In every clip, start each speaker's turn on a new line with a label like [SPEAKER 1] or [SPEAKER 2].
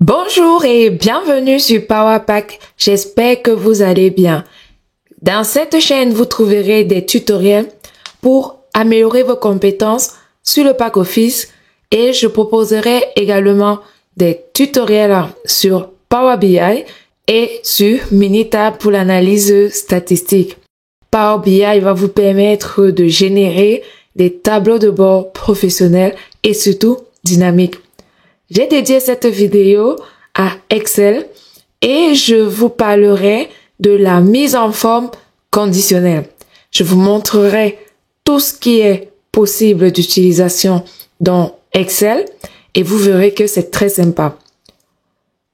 [SPEAKER 1] Bonjour et bienvenue sur PowerPack. J'espère que vous allez bien. Dans cette chaîne, vous trouverez des tutoriels pour améliorer vos compétences sur le pack Office et je proposerai également des tutoriels sur Power BI et sur Minitab pour l'analyse statistique. Power BI va vous permettre de générer des tableaux de bord professionnels et surtout dynamiques. J'ai dédié cette vidéo à Excel et je vous parlerai de la mise en forme conditionnelle. Je vous montrerai tout ce qui est possible d'utilisation dans Excel et vous verrez que c'est très sympa.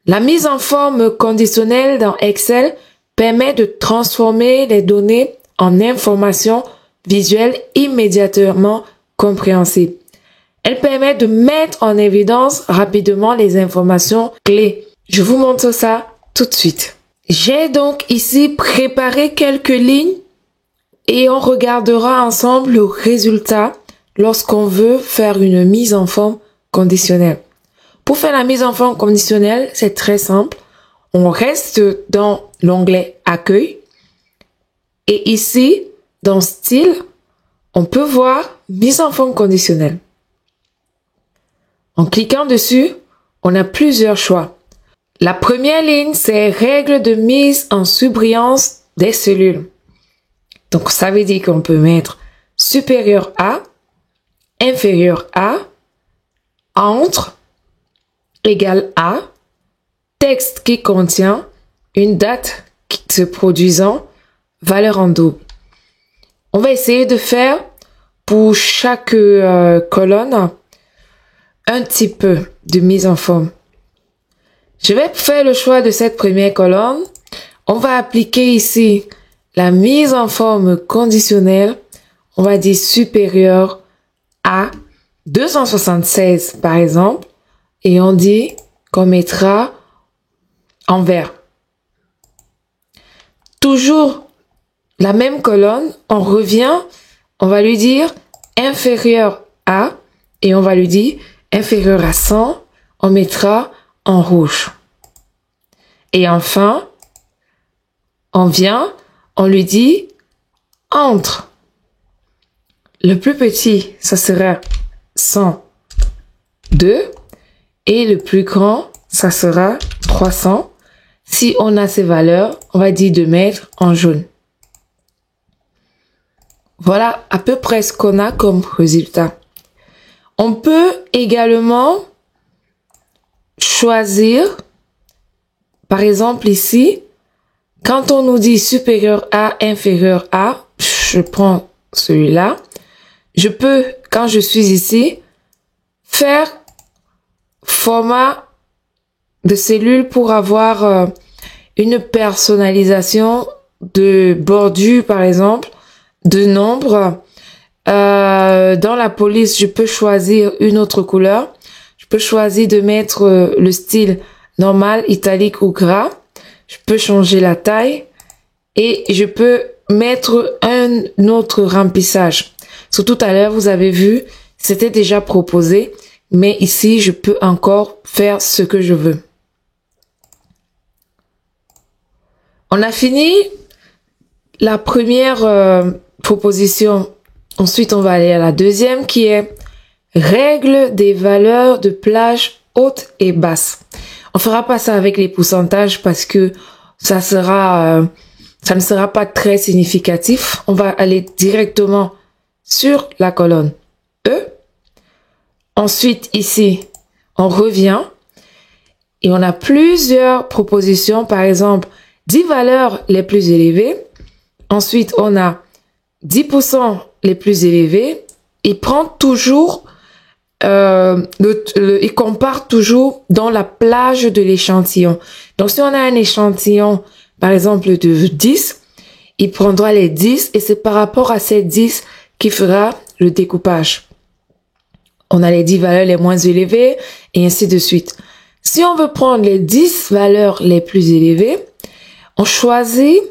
[SPEAKER 1] La mise en forme conditionnelle dans Excel permet de transformer les données en informations visuelles immédiatement compréhensibles. Elle permet de mettre en évidence rapidement les informations clés. Je vous montre ça tout de suite. J'ai donc ici préparé quelques lignes et on regardera ensemble le résultat lorsqu'on veut faire une mise en forme conditionnelle. Pour faire la mise en forme conditionnelle, c'est très simple. On reste dans l'onglet Accueil et ici, dans Style, on peut voir Mise en forme conditionnelle. En cliquant dessus, on a plusieurs choix. La première ligne, c'est règles de mise en surbrillance des cellules. Donc, ça veut dire qu'on peut mettre supérieur à, inférieur à, entre, égal à, texte qui contient une date se produisant, valeur en double. On va essayer de faire pour chaque colonne un petit peu de mise en forme. Je vais faire le choix de cette première colonne. On va appliquer ici la mise en forme conditionnelle. On va dire supérieur à 276 par exemple. Et on dit qu'on mettra en vert. Toujours la même colonne. On revient. On va lui dire inférieur à. Et on va lui dire inférieur à 100, on mettra en rouge. Et enfin, on vient, on lui dit entre. Le plus petit, ça sera 102 et le plus grand, ça sera 300. Si on a ces valeurs, on va dire de mettre en jaune. Voilà à peu près ce qu'on a comme résultat. On peut également choisir, par exemple ici, quand on nous dit supérieur à, inférieur à, je prends celui-là. Je peux, quand je suis ici, faire format de cellule pour avoir une personnalisation de bordure, par exemple, de nombre. Dans la police, je peux choisir une autre couleur. Je peux choisir de mettre le style normal, italique ou gras. Je peux changer la taille et je peux mettre un autre remplissage. So, tout à l'heure, vous avez vu, c'était déjà proposé, mais ici, je peux encore faire ce que je veux. On a fini la première proposition. Ensuite, on va aller à la deuxième qui est règle des valeurs de plage haute et basse. On fera pas ça avec les pourcentages parce que ça ne sera pas très significatif. On va aller directement sur la colonne E. Ensuite, ici, on revient et on a plusieurs propositions. Par exemple, 10 valeurs les plus élevées. Ensuite, on a 10% les plus élevés. Il prend toujours, il compare toujours dans la plage de l'échantillon. Donc, si on a un échantillon, par exemple, de 10, il prendra les 10 et c'est par rapport à ces 10 qui fera le découpage. On a les 10 valeurs les moins élevées et ainsi de suite. Si on veut prendre les 10 valeurs les plus élevées, on choisit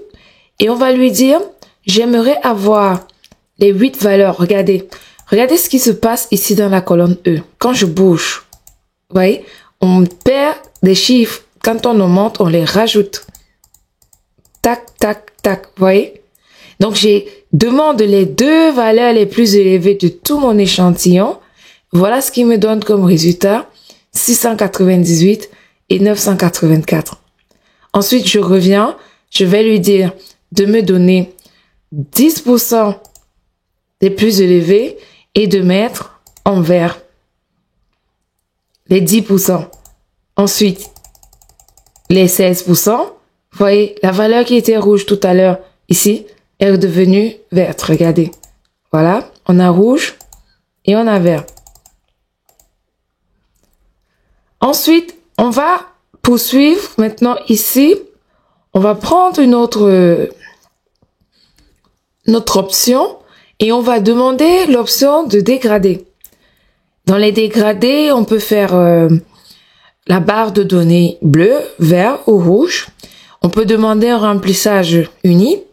[SPEAKER 1] et on va lui dire, j'aimerais avoir les 8 valeurs. Regardez ce qui se passe ici dans la colonne E. Quand je bouge, vous voyez, on perd des chiffres, quand on augmente, on les rajoute. Tac, tac, tac, vous voyez? Donc, j'ai demande les deux valeurs les plus élevées de tout mon échantillon. Voilà ce qui me donne comme résultat 698 et 984. Ensuite, je reviens, je vais lui dire de me donner 10% des plus élevés et de mettre en vert les 10%. Ensuite, les 16%. Vous voyez, la valeur qui était rouge tout à l'heure, ici, est devenue verte. Regardez. Voilà, on a rouge et on a vert. Ensuite, on va poursuivre maintenant ici. On va prendre une autre option et on va demander l'option de dégradé. Dans les dégradés, on peut faire la barre de données bleu, vert ou rouge. On peut demander un remplissage uni.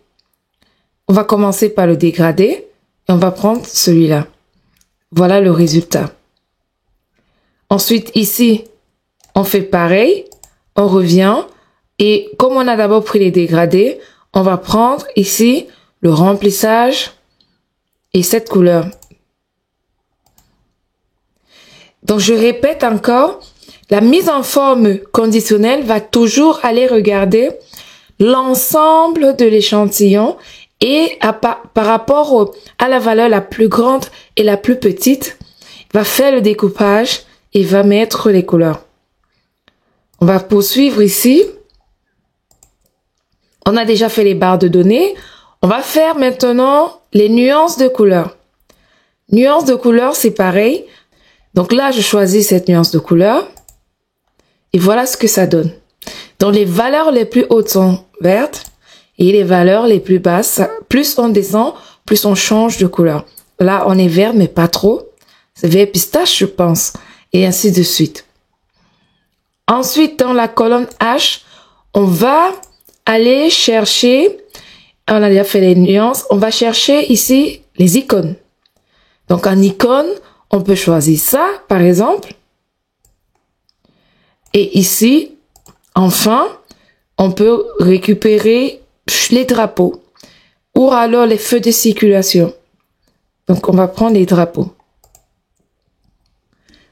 [SPEAKER 1] On va commencer par le dégradé et on va prendre celui-là. Voilà le résultat. Ensuite, ici, on fait pareil. On revient et comme on a d'abord pris les dégradés, on va prendre ici le remplissage et cette couleur. Donc, je répète encore, la mise en forme conditionnelle va toujours aller regarder l'ensemble de l'échantillon et par rapport à la valeur la plus grande et la plus petite, va faire le découpage et va mettre les couleurs. On va poursuivre ici. On a déjà fait les barres de données. On va faire maintenant les nuances de couleurs. Nuances de couleurs, c'est pareil. Donc là, je choisis cette nuance de couleur. Et voilà ce que ça donne. Donc les valeurs les plus hautes sont vertes et les valeurs les plus basses, plus on descend, plus on change de couleur. Là, on est vert, mais pas trop. C'est vert pistache, je pense. Et ainsi de suite. Ensuite, dans la colonne H, on va aller chercher, on a déjà fait les nuances, on va chercher ici les icônes. Donc en icône, on peut choisir ça, par exemple. Et ici, enfin, on peut récupérer les drapeaux ou alors les feux de circulation. Donc, on va prendre les drapeaux.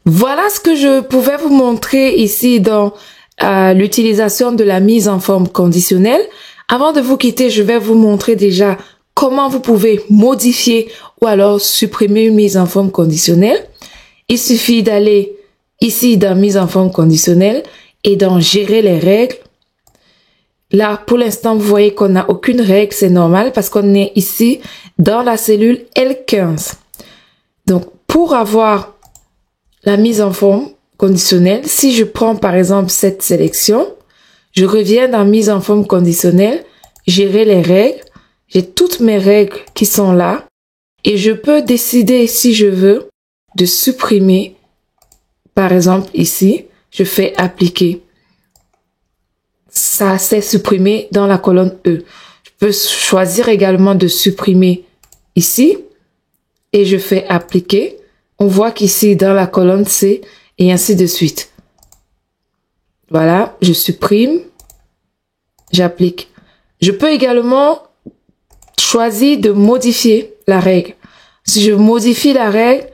[SPEAKER 1] Voilà ce que je pouvais vous montrer ici dans l'utilisation de la mise en forme conditionnelle. Avant de vous quitter, je vais vous montrer déjà comment vous pouvez modifier ou alors supprimer une mise en forme conditionnelle. Il suffit d'aller ici dans mise en forme conditionnelle et dans gérer les règles. Là, pour l'instant, vous voyez qu'on n'a aucune règle, c'est normal parce qu'on est ici dans la cellule L15. Donc, pour avoir la mise en forme conditionnelle, si je prends par exemple cette sélection, je reviens dans mise en forme conditionnelle, gérer les règles, j'ai toutes mes règles qui sont là et je peux décider si je veux de supprimer, par exemple ici, je fais appliquer. Ça s'est supprimé dans la colonne E. Je peux choisir également de supprimer ici et je fais appliquer. On voit qu'ici dans la colonne C et ainsi de suite. Voilà, je supprime, j'applique. Je peux également choisir de modifier la règle. Si je modifie la règle,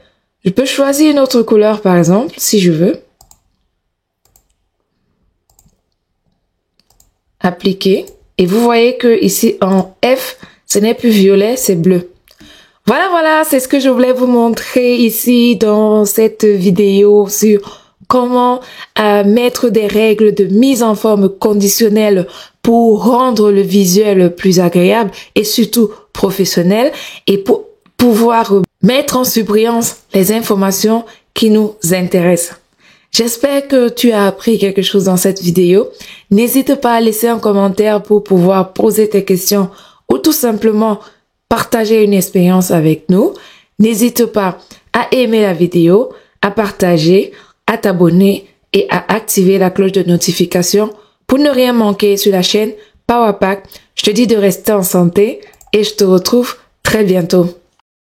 [SPEAKER 1] je peux choisir une autre couleur par exemple, si je veux. Appliquer. Et vous voyez que ici en F, ce n'est plus violet, c'est bleu. Voilà, c'est ce que je voulais vous montrer ici dans cette vidéo sur comment mettre des règles de mise en forme conditionnelle pour rendre le visuel plus agréable et surtout professionnel et pour pouvoir mettre en surbrillance les informations qui nous intéressent. J'espère que tu as appris quelque chose dans cette vidéo. N'hésite pas à laisser un commentaire pour pouvoir poser tes questions ou tout simplement partager une expérience avec nous. N'hésite pas à aimer la vidéo, à partager, à t'abonner et à activer la cloche de notification pour ne rien manquer sur la chaîne Power Pack. Je te dis de rester en santé et je te retrouve très bientôt.